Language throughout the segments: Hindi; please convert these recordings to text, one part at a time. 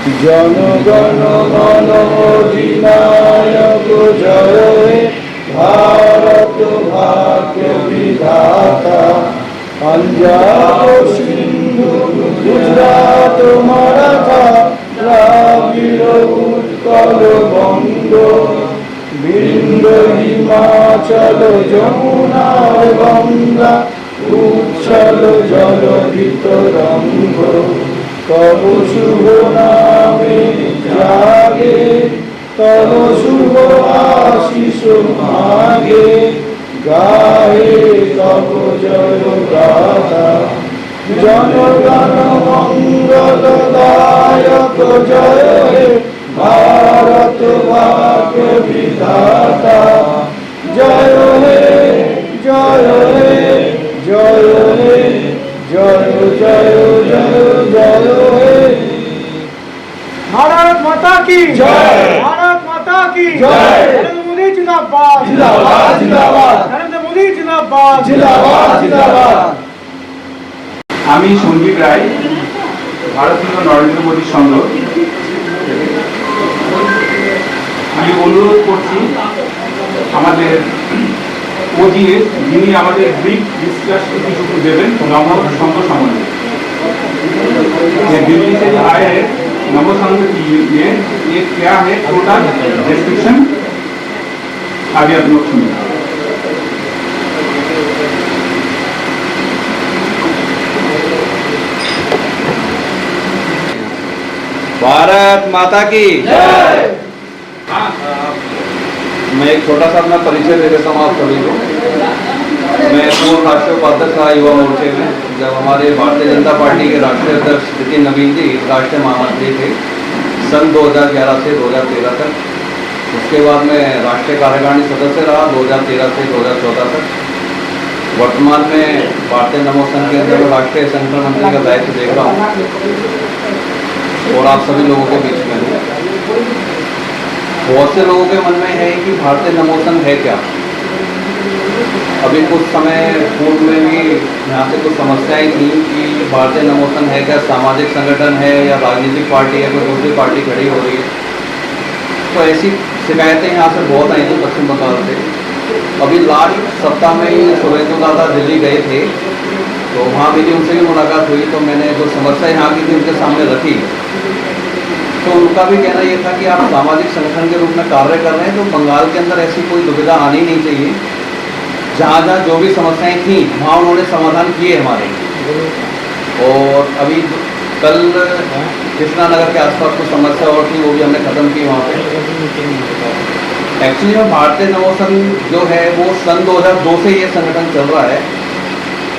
जनगण मन अधिनायक जय हे भारत भाग्य विधाता। पंजाब सिंधु गुजरात मराठा द्राविड़ उत्कल बंग विंध्य हिमाचल जमुना गंगा उच्छल जलधि तरंग। तब शुभ नामे जागे तब शुभ आशीष मागे गाहे तब जय गाथा। जनगण मंगल दायक जय हे भारत भाग्य विधाता। जय हे जय हे जय हे जय जय जय जय हे। भारत माता की जय। भारत माता की जय। नरेंद्र मोदी जिंदाबाद जिंदाबाद जिंदाबाद नरेंद्र मोदी जिंदाबाद जिंदाबाद जिंदाबाद। আমি সঞ্জীব রায়, ভারতীয় নরেন্দ্র মোদী সংঘ। আমি অনুরোধ করছি আমাদের ওজিএস যিনি আমাদের ব্রিফ डिस्कस কিছু देवें नमो संघ संबंध दिल्ली से जो आए हैं नमो संघ ये क्या है टोटल डिस्क्रिप्शन आगे आप लोग सुनिए। भारत माता की जय। मैं एक छोटा सा अपना परिचय दे देता हूँ आप सभी को। मैं पूर्व राष्ट्रीय उपाध्यक्ष रहा युवा मोर्चे में, जब हमारे भारतीय जनता पार्टी के राष्ट्रीय अध्यक्ष नितिन नवीन जी राष्ट्रीय महामंत्री थे सन 2011 से 2013 तक। उसके बाद मैं राष्ट्रीय कार्यकारिणी सदस्य रहा 2013 से 2014 तक। वर्तमान में भारतीय नमो संघ के अंदर राष्ट्रीय संगठन मंत्री का दायित्व देख रहा हूँ और आप सभी लोगों के बीच में हूँ। बहुत से लोगों के मन में है कि भारतीय नमो संघ है क्या। अभी कुछ समय पूर्व में भी यहाँ से कुछ समस्याएं थी कि भारतीय नमो संघ है क्या, सामाजिक संगठन है या राजनीतिक पार्टी है, कोई दूसरी पार्टी खड़ी हो रही है। तो ऐसी शिकायतें यहाँ से बहुत आई थी पश्चिम बंगाल से। अभी लास्ट सप्ताह में ही सुरेंद्र दादा दिल्ली गए थे तो वहाँ मेरी उनसे भी मुलाकात हुई। तो मैंने जो समस्या यहाँ की थी उनके सामने रखी तो उनका भी कहना ये था कि आप सामाजिक संगठन के रूप में कार्य कर रहे हैं तो बंगाल के अंदर ऐसी कोई दुविधा आनी नहीं चाहिए। जहाँ जहाँ जो भी समस्याएं थी वहाँ उन्होंने समाधान किए हमारे। और अभी कल कृष्णा नगर के आसपास कुछ समस्या और थी वो भी हमने ख़त्म की वहाँ पे। एक्चुअली में भारतीय नमो संघ जो है वो सन 2002 से ये संगठन चल रहा है,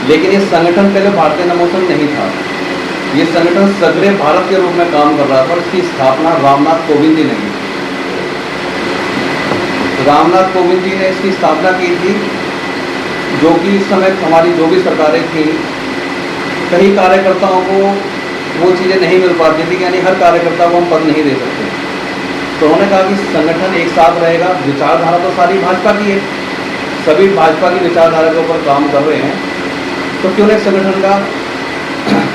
लेकिन ये संगठन पहले भारतीय नमो संघ नहीं था। ये संगठन सगरे भारत के रूप में काम कर रहा था और इसकी स्थापना रामनाथ कोविंद जी ने की। रामनाथ कोविंद जी ने इसकी स्थापना की थी, जो कि इस समय हमारी जो भी सरकारें थी कई कार्यकर्ताओं को वो चीज़ें नहीं मिल पाती थी, यानी हर कार्यकर्ता को हम पद नहीं दे सकते। तो उन्होंने कहा कि संगठन एक साथ रहेगा। विचारधारा तो सारी भाजपा की है, सभी भाजपा की विचारधारा के ऊपर काम कर रहे हैं, तो क्यों एक संगठन का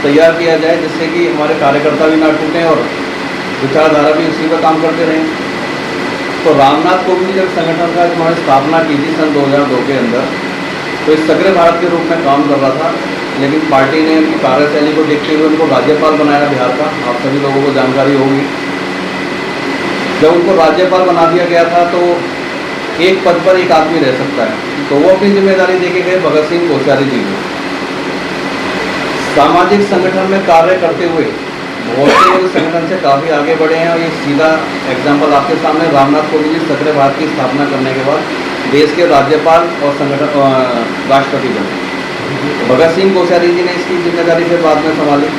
तैयार किया जाए जिससे कि हमारे कार्यकर्ता भी ना टूटें और विचारधारा भी उसी पर काम करते रहें। तो रामनाथ कोविंद जब संगठन का उन्होंने स्थापना की थी सन 2002 के अंदर, तो इस सगरे भारत के रूप में काम कर रहा था, लेकिन पार्टी ने उनकी कार्यशैली को देखते हुए उनको राज्यपाल बनाया बिहार का। आप सभी लोगों को जानकारी होगी। जब उनको राज्यपाल बना दिया गया था तो एक पद पर एक आदमी रह सकता है, तो वो अपनी जिम्मेदारी देके गए भगत सिंह कोश्यारी जी को। सामाजिक संगठन में कार्य करते हुए बहुत से लोग संगठन से काफ़ी आगे बढ़े हैं और ये सीधा एग्जाम्पल आपके सामने रामनाथ कोविंद जी सगरे भारत की स्थापना करने के बाद देश के राज्यपाल और संगठन राष्ट्रपति बने। भगत सिंह कोश्यारी जी ने इसकी जिम्मेदारी फिर बाद में संभाली।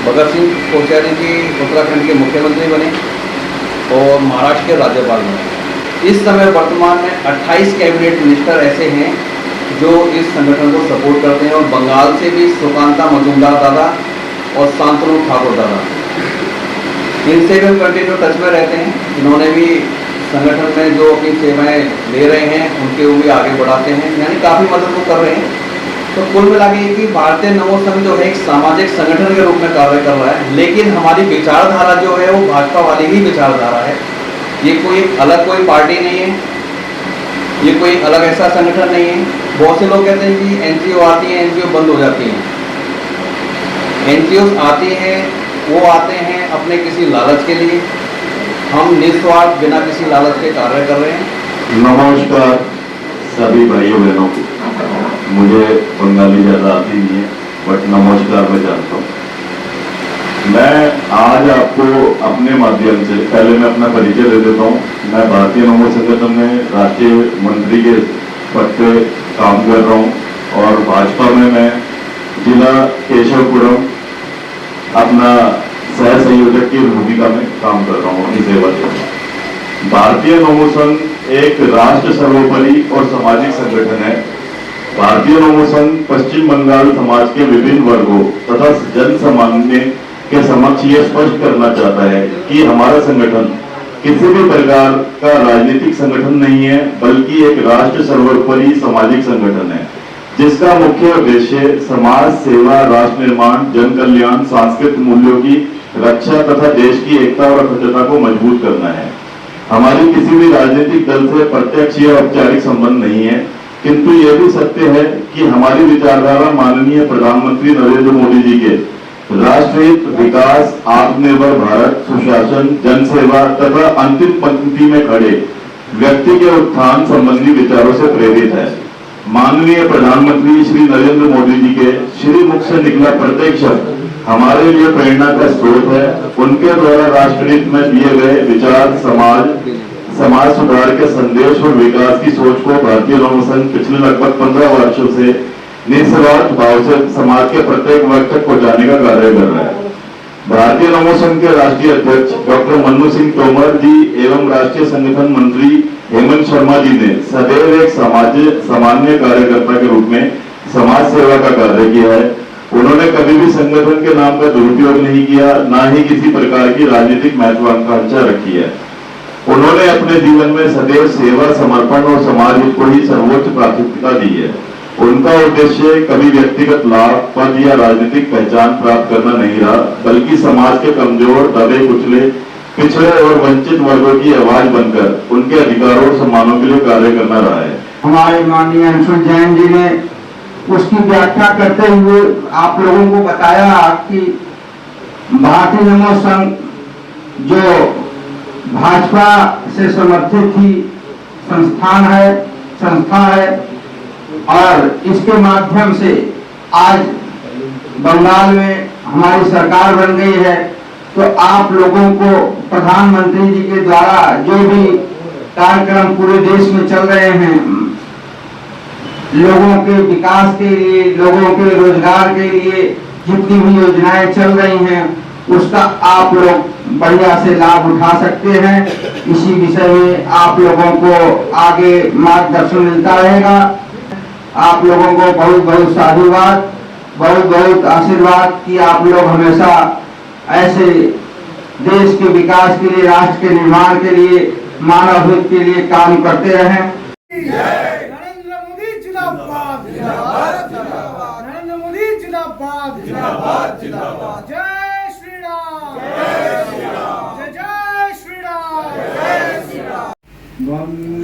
भगत सिंह कोश्यारी जी उत्तराखंड के मुख्यमंत्री बने और महाराष्ट्र के राज्यपाल बने। इस समय वर्तमान में 28 कैबिनेट मिनिस्टर ऐसे हैं जो इस संगठन को सपोर्ट करते हैं और बंगाल से भी सुकांता मजूमदार दादा और शांतनु ठाकुर दादा, इनसे भी हम कंटिन्यू टच में रहते हैं। इन्होंने भी संगठन में जो अपनी सेवाएं ले रहे हैं उनके वो भी आगे बढ़ाते हैं, यानी काफ़ी मदद वो कर रहे हैं। तो कुल मिला के कि भारतीय नवो संघ जो है एक सामाजिक संगठन के रूप में कार्य कर रहा है, लेकिन हमारी विचारधारा जो है वो भाजपा वाली ही विचारधारा है। ये कोई अलग कोई पार्टी नहीं है, ये कोई अलग ऐसा संगठन नहीं है। बहुत से लोग कहते हैं कि एनजीओ आती हैं, एनजीओ बंद हो जाती हैं। एनजीओ आती हैं, वो आते हैं अपने किसी लालच के लिए। हम निस्वार्थ बिना किसी लालच के कार्य कर रहे हैं। नमस्कार सभी भाइयों बहनों को। मुझे बंगाली ज़्यादा आती नहीं है, बट नमस्कार मैं जानता हूँ। मैं आज आपको अपने माध्यम से पहले मैं अपना परिचय दे देता हूँ। मैं भारतीय नवो संगठन में राष्ट्रीय मंत्री के पद पे काम कर रहा हूँ और भाजपा में मैं जिला केशवपुरम अपना सह संयोजक की भूमिका में काम कर रहा हूँ, अपनी सेवा दे रहा हूँ। भारतीय नवो संघ एक राष्ट्र सर्वोपरि और सामाजिक संगठन है। भारतीय नवो संघ पश्चिम बंगाल समाज के विभिन्न वर्गों तथा जन सामान्य के समक्ष ये स्पष्ट करना चाहता है कि हमारा संगठन किसी भी प्रकार का राजनीतिक संगठन नहीं है, बल्कि एक राष्ट्र सर्वोपरि सामाजिक संगठन है, जिसका मुख्य उद्देश्य समाज सेवा, राष्ट्र निर्माण, जन कल्याण, सांस्कृतिक मूल्यों की रक्षा तथा देश की एकता और अखंडता को मजबूत करना है। हमारी किसी भी राजनीतिक दल से प्रत्यक्ष या औपचारिक संबंध नहीं है, किंतु यह भी सत्य है कि हमारी विचारधारा माननीय प्रधानमंत्री नरेंद्र मोदी जी के राष्ट्रहित, विकास, आत्मनिर्भर भारत, सुशासन, जनसेवा तथा अंतिम पंक्ति में खड़े व्यक्ति के उत्थान संबंधी विचारों से प्रेरित है। माननीय प्रधानमंत्री श्री नरेंद्र मोदी जी के श्री मुख से निकला प्रत्येक शब्द हमारे लिए प्रेरणा का स्रोत है। उनके द्वारा राष्ट्रहित में दिए गए विचार समाज सुधार के संदेश और विकास की सोच को भारतीय नवो संघ पिछले लगभग 15 वर्षों से निस्वार्थ भाव से समाज के प्रत्येक वर्ग तक पहुंचाने का कार्य कर रहा है। भारतीय नवो संघ के राष्ट्रीय अध्यक्ष डॉक्टर मन्नू सिंह तोमर जी एवं राष्ट्रीय संगठन मंत्री हेमंत शर्मा जी ने सदैव एक सामान्य कार्यकर्ता के रूप में समाज सेवा का कार्य किया है। उन्होंने कभी भी संगठन के नाम का दुरुपयोग नहीं किया, न ही किसी प्रकार की राजनीतिक महत्वाकांक्षा रखी है। उन्होंने अपने जीवन में सदैव सेवा, समर्पण और समाज हित को ही सर्वोच्च प्राथमिकता दी है। उनका उद्देश्य कभी व्यक्तिगत लाभ, पद या राजनीतिक पहचान प्राप्त करना नहीं रहा, बल्कि समाज के कमजोर, दबे कुचले, पिछड़े और वंचित वर्गों की आवाज बनकर उनके अधिकारों और सम्मानों के लिए कार्य करना रहा है। हमारे माननीय अंशुल जैन जी ने उसकी व्याख्या करते हुए आप लोगों को बताया कि भारतीय नवो संघ जो भाजपा से समर्थित ही संस्था है और इसके माध्यम से आज बंगाल में हमारी सरकार बन गई है। तो आप लोगों को प्रधानमंत्री जी के द्वारा जो भी कार्यक्रम पूरे देश में चल रहे हैं, लोगों के विकास के लिए, लोगों के रोजगार के लिए जितनी भी योजनाएं चल रही हैं, उसका आप लोग बढ़िया से लाभ उठा सकते हैं। इसी विषय में आप लोगों को आगे मार्गदर्शन मिलता रहेगा। आप लोगों को बहुत बहुत साधुवाद, बहुत बहुत आशीर्वाद कि आप लोग हमेशा ऐसे देश के विकास के लिए, राष्ट्र के निर्माण के लिए, मानव हित के लिए काम करते रहें। नरेंद्र मोदी जिंदाबाद, नरेंद्र मोदी जिंदाबाद, जय श्री राम, जय जय श्री राम।